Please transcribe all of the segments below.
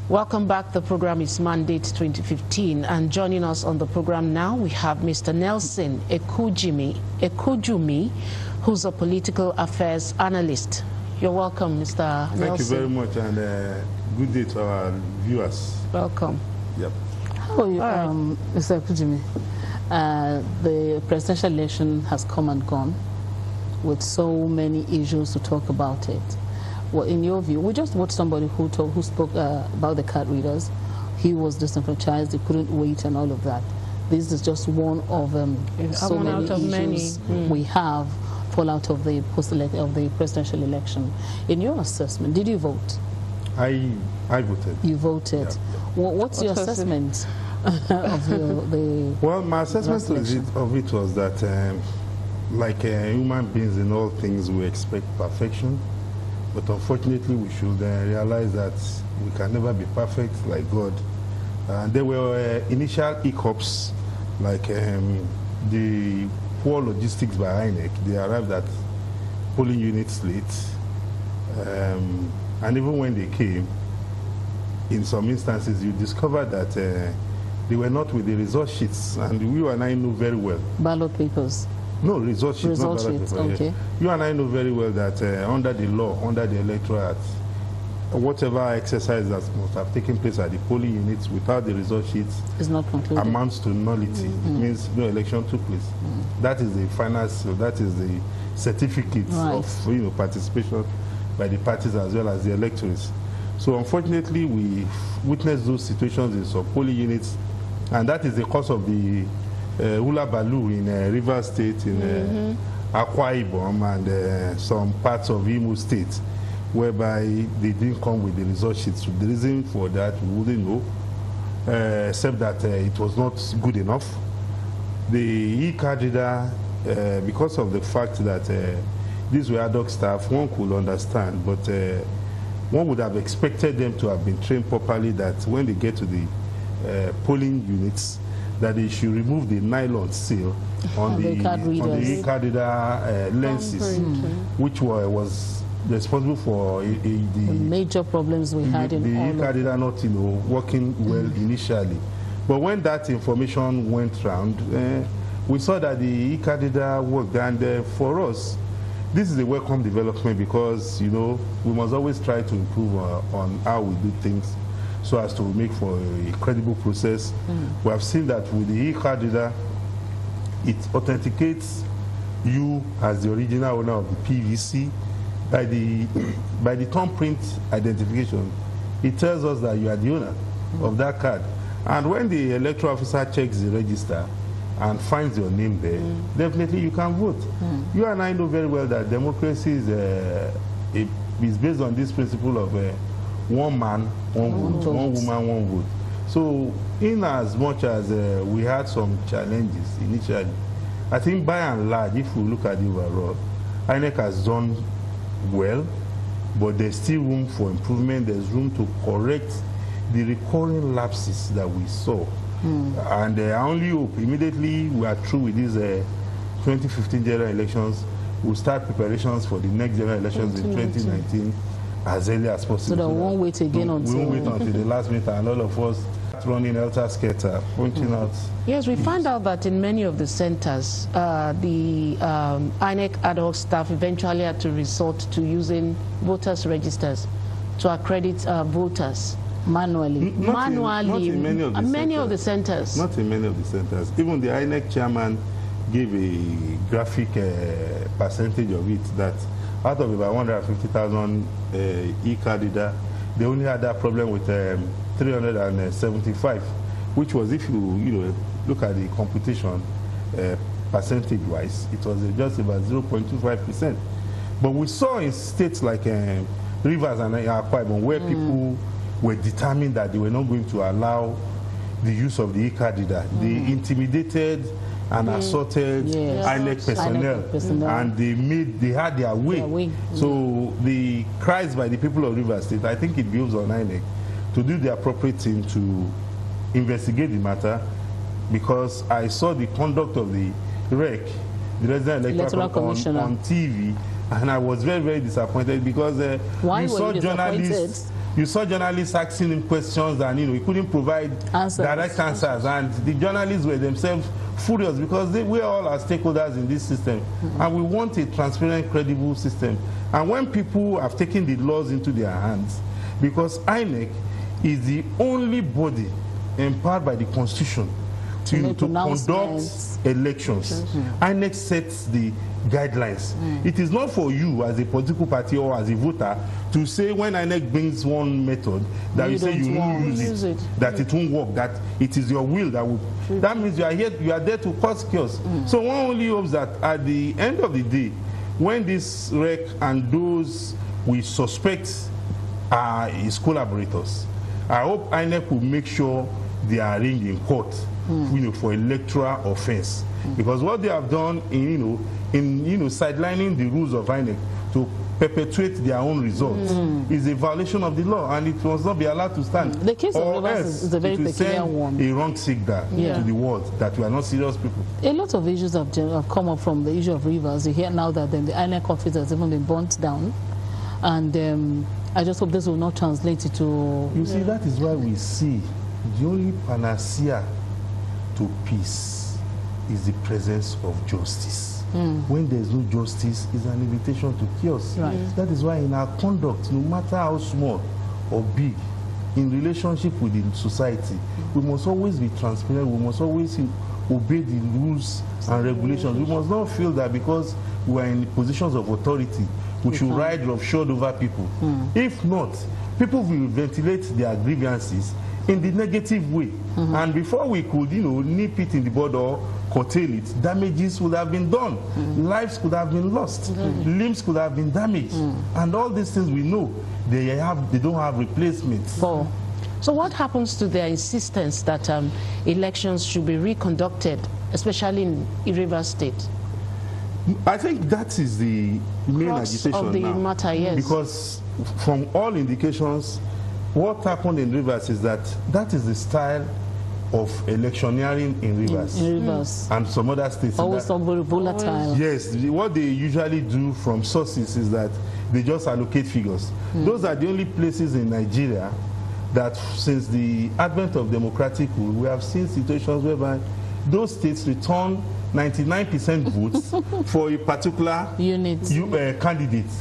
Welcome back. The program is Mandate 2015, and joining us on the program now we have Mr. Nelson Ekujumi, who's a political affairs analyst. You're welcome, Mr. Nelson. Thank you very much, and good day to our viewers. Welcome. Yep. How are you, Mr. Ekujumi? The presidential election has come and gone with so many issues to talk about it. Well, in your view, we just watched somebody who spoke about the card readers. He was disenfranchised, he couldn't wait and all of that. This is just one of so many issues we have fall out of the presidential election. In your assessment, did you vote? I voted. You voted. Yeah. What's your assessment of the Well, my assessment of it was that, like human beings in all things, we expect perfection. But unfortunately, we should realize that we can never be perfect like God. There were initial hiccups, like the poor logistics by INEC. They arrived at polling units late. And even when they came, in some instances, you discovered that they were not with the result sheets. And you and I know very well. Ballot papers. No, result sheets, not ballot papers. Okay. Yeah. You and I know very well that under the law, under the Electoral Act, whatever exercise that must have taken place at the polling units without the result sheets is not concluded. Amounts to nullity. It means no election took place. That is the final seal. That is the certificate of participation by the parties as well as the electors. So unfortunately, we witnessed those situations in some polling units, and that is the cause of the Hula Balu in Rivers State, in Akwa Ibom, and some parts of Imo State, whereby they didn't come with the result sheets. So the reason for that we wouldn't know, except that it was not good enough. The e-card reader, because of the fact that these were ad hoc staff, one could understand, but one would have expected them to have been trained properly, that when they get to the polling units, that they should remove the nylon seal on the e-card reader lenses, which was responsible for the major problems we had in the e-card reader not working well initially. But when that information went round, we saw that the e-card reader worked, and for us, this is a welcome development, because we must always try to improve on how we do things, so as to make for a credible process. We have seen that with the e-card reader, it authenticates you as the original owner of the PVC. By the thumbprint identification, it tells us that you are the owner of that card. And when the electoral officer checks the register and finds your name there, definitely you can vote. You and I know very well that democracy is based on this principle of one man, one vote, one woman, one vote. So in as much as we had some challenges initially, I think by and large, if we look at the overall, INEC has done well, but there's still room for improvement. There's room to correct the recurring lapses that we saw. And I only hope immediately we are through with these 2015 general elections, we'll start preparations for the next general elections in 2019 as early as possible. So that we won't wait again until... We won't wait until the last minute, and all of us running helter-skelter, pointing out... Yes, we find out that in many of the centers, the INEC ad hoc staff eventually had to resort to using voters' registers to accredit voters. Manually. Not in many of the centers. Many of the centers. Not in many of the centers. Even the INEC chairman gave a graphic percentage of it, that out of about 150,000 e-card reader, they only had that problem with 375, which was, if you look at the computation percentage-wise, it was just about 0.25%. But we saw in states like Rivers and Akwa Ibom, where people were determined that they were not going to allow the use of the e-card reader. They intimidated and assaulted INEC personnel, and they had their way. So the cries by the people of Rivers State, I think it builds on INEC to do the appropriate thing to investigate the matter, because I saw the conduct of the REC, the Resident Electoral Commission, on TV, and I was very, very disappointed, because we saw journalists You saw journalists asking him questions and, he couldn't provide direct answers. And the journalists were themselves furious because we all are stakeholders in this system. And we want a transparent, credible system. And when people have taken the laws into their hands, because INEC is the only body empowered by the Constitution to conduct elections. INEC sets the guidelines. It is not for you as a political party or as a voter to say when INEC brings one method that you say you won't use it, that it won't work, that it is your will that will. That means you are there to cause chaos. So one only hopes that at the end of the day, when this REC and those we suspect are his collaborators, I hope INEC will make sure they are arraigned in court, for electoral offense. Because what they have done in sidelining the rules of INEC to perpetuate their own results is a violation of the law, and it must not be allowed to stand. The case of Rivers is a very peculiar one. A wrong signal to the world that we are not serious people. A lot of issues have come up from the issue of Rivers. You hear now that the INEC office has even been burnt down, and I just hope this will not translate into... You see, that is why we see the only panacea to peace is the presence of justice. When there is no justice, it's an invitation to chaos. That is why in our conduct, no matter how small or big, in relationship with the society, we must always be transparent. We must always obey the rules and regulations. We must not feel that because we are in positions of authority, we should ride roughshod over people. If not, people will ventilate their grievances in the negative way. And before we could, nip it in the bud or curtail it, damages would have been done. Lives could have been lost. Limbs could have been damaged. And all these things we know, they don't have replacements. So what happens to their insistence that elections should be reconducted, especially in Rivers State? I think that is the main agitation of the now. Matter, yes. Because from all indications, what happened in Rivers is that is the style of electioneering in Rivers. And some other states. Always so very volatile. Yes, what they usually do from sources is that they just allocate figures. Those are the only places in Nigeria that since the advent of democratic rule, we have seen situations whereby those states return 99% votes for a particular candidate.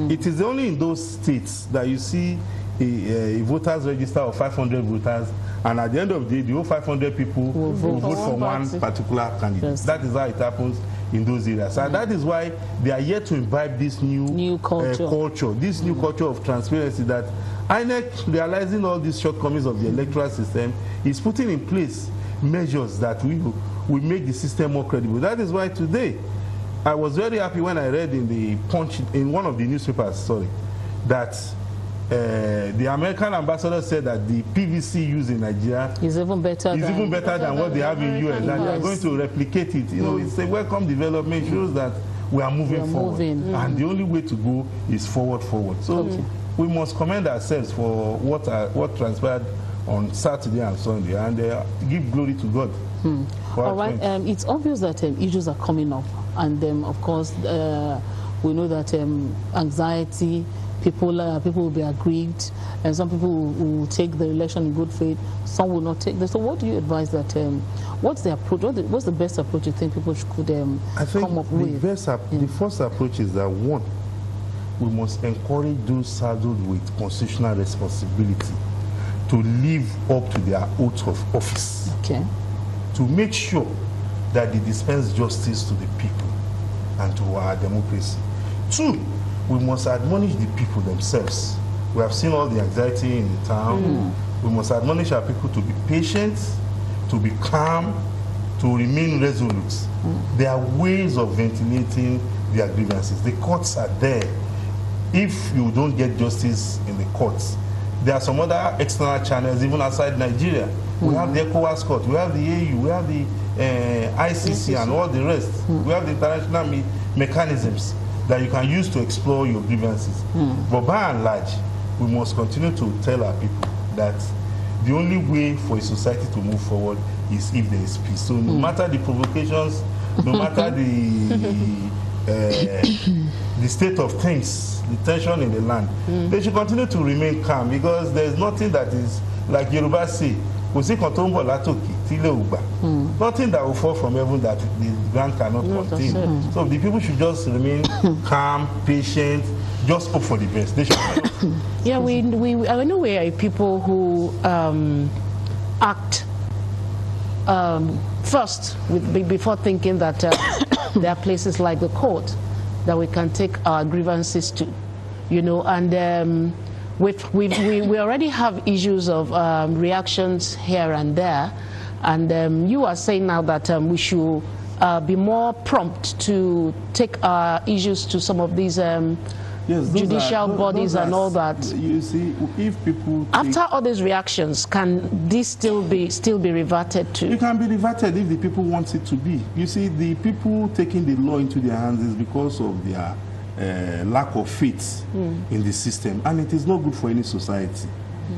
It is only in those states that you see a voters register of 500 voters, and at the end of the day, the whole 500 people will vote for one particular candidate. That is how it happens in those areas. And that is why they are yet to imbibe this new culture, this new culture of transparency that INEC, realizing all these shortcomings of the electoral system, is putting in place measures that will make the system more credible. That is why today, I was very happy when I read in the Punch, in one of the newspapers, that the American ambassador said that the PVC used in Nigeria is even better than what they have in US, and they are going to replicate it. It's a welcome development. It shows that we are moving forward, and the only way to go is forward. So we must commend ourselves for what transpired on Saturday and Sunday, and give glory to God. All right, it's obvious that issues are coming up, and of course we know that anxiety. People will be aggrieved, and some people will take the election in good faith. Some will not take this. So, what do you advise that? What's the approach? What's the best approach you think people could come up with? The first approach is that one, we must encourage those saddled with constitutional responsibility to live up to their oath of office. To make sure that they dispense justice to the people and to our democracy. Two, we must admonish the people themselves. We have seen all the anxiety in the town. We must admonish our people to be patient, to be calm, to remain resolute. There are ways of ventilating their grievances. The courts are there. If you don't get justice in the courts, there are some other external channels, even outside Nigeria. We have the ECOWAS court, we have the AU, we have the ICC and all the rest. We have the international mechanisms that you can use to explore your grievances. But by and large, we must continue to tell our people that the only way for a society to move forward is if there is peace. So no matter the provocations, no matter the the state of things, the tension in the land, they should continue to remain calm, because there's nothing that is, like Yoruba say, nothing that will fall from heaven that the ground cannot contain. So the people should just remain calm, patient, just hope for the best. They should yeah, I know we are people who act first before thinking that there are places like the court that we can take our grievances to, you know, and we already have issues of reactions here and there, and you are saying now that we should be more prompt to take our issues to some of these judicial bodies and all that. You see, if people after all these reactions, can this still be reverted to? It can be reverted if the people want it to be. You see, the people taking the law into their hands is because of their lack of faith in the system, and it is not good for any society.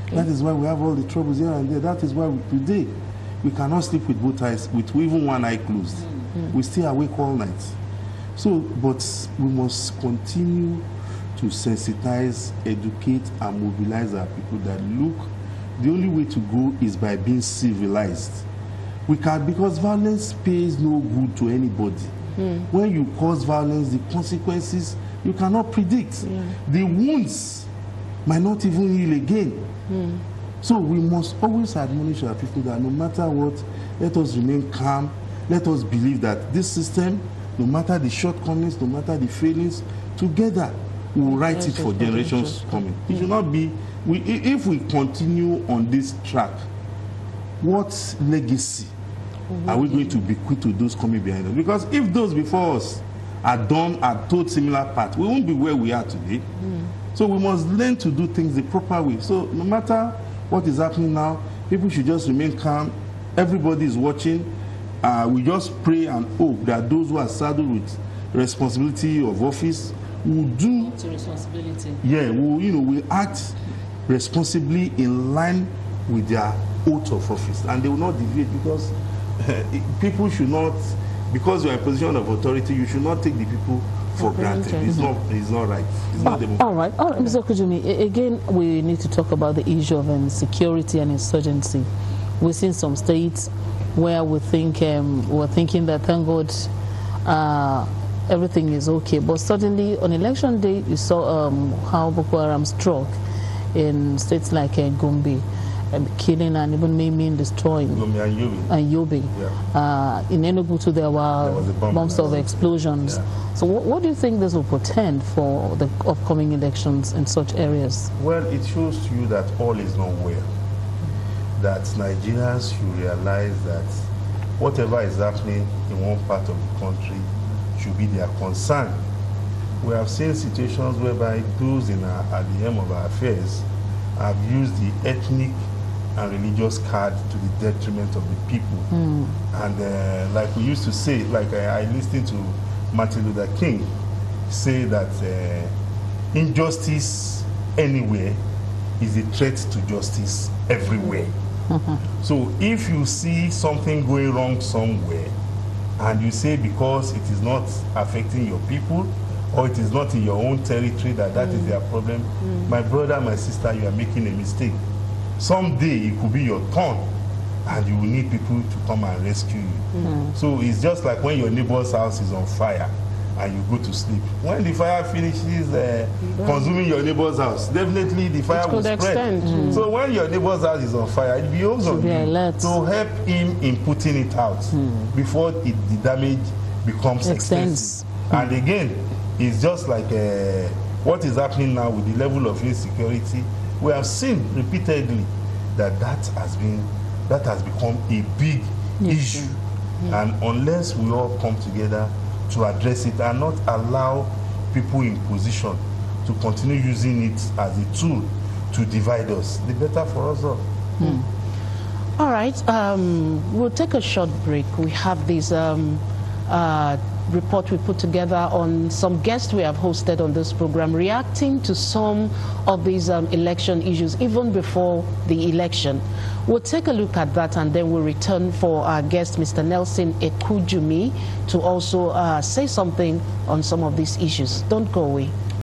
Okay. That is why we have all the troubles here and there. That is why today we cannot sleep with both eyes, with even one eye closed. We stay awake all night. So, but we must continue to sensitize, educate, and mobilize our people that look, the only way to go is by being civilized. We can, because violence pays no good to anybody. When you cause violence, the consequences you cannot predict. The wounds might not even heal again. So we must always admonish our people that no matter what, let us remain calm. Let us believe that this system, no matter the shortcomings, no matter the failings, together we will write it for generations coming. It should not be, if we continue on this track, what legacy are we going to bequeath to those coming behind us? Because if those before us are told similar path, we won't be where we are today. So we must learn to do things the proper way. So no matter what is happening now, people should just remain calm. Everybody is watching. We just pray and hope that those who are saddled with responsibility of office will do responsibility. Yeah, will act responsibly in line with their oath of office, and they will not deviate, because people should not, because you are in a position of authority, you should not take the people for granted. It's not right. It's not democratic. All right, Mr. Kujumi, again, we need to talk about the issue of security and insurgency. We've seen some states where we're thinking that, thank God, everything is okay, but suddenly on election day you saw how Boko Haram struck in states like Gombe, killing and even maiming, destroying. And Yobe. Yeah. In Enugu too, there were bombs of explosions. Yeah. So what do you think this will portend for the upcoming elections in such areas? Well, it shows to you that all is not well. That Nigerians should realize that whatever is happening in one part of the country should be their concern. We have seen situations whereby those at the helm of our affairs have used the ethnic and religious card to the detriment of the people. And like we used to say, like I listened to Martin Luther King say that injustice anywhere is a threat to justice everywhere. So if you see something going wrong somewhere, and you say because it is not affecting your people, or it is not in your own territory that is their problem, my brother, my sister, you are making a mistake. Someday it could be your turn, and you will need people to come and rescue you. So it's just like when your neighbor's house is on fire and you go to sleep. When the fire finishes consuming your neighbor's house, definitely the fire will spread. So when your neighbor's house is on fire, it behoves on you to help him in putting it out before the damage becomes extensive. And again, it's just like what is happening now with the level of insecurity. We have seen repeatedly that has become a big issue. And unless we all come together to address it and not allow people in position to continue using it as a tool to divide us, the better for us all. All right, we'll take a short break. We have these report we put together on some guests we have hosted on this program, reacting to some of these election issues even before the election. We'll take a look at that, and then we'll return for our guest, Mr. Nelson Ekujumi, to also say something on some of these issues. Don't go away.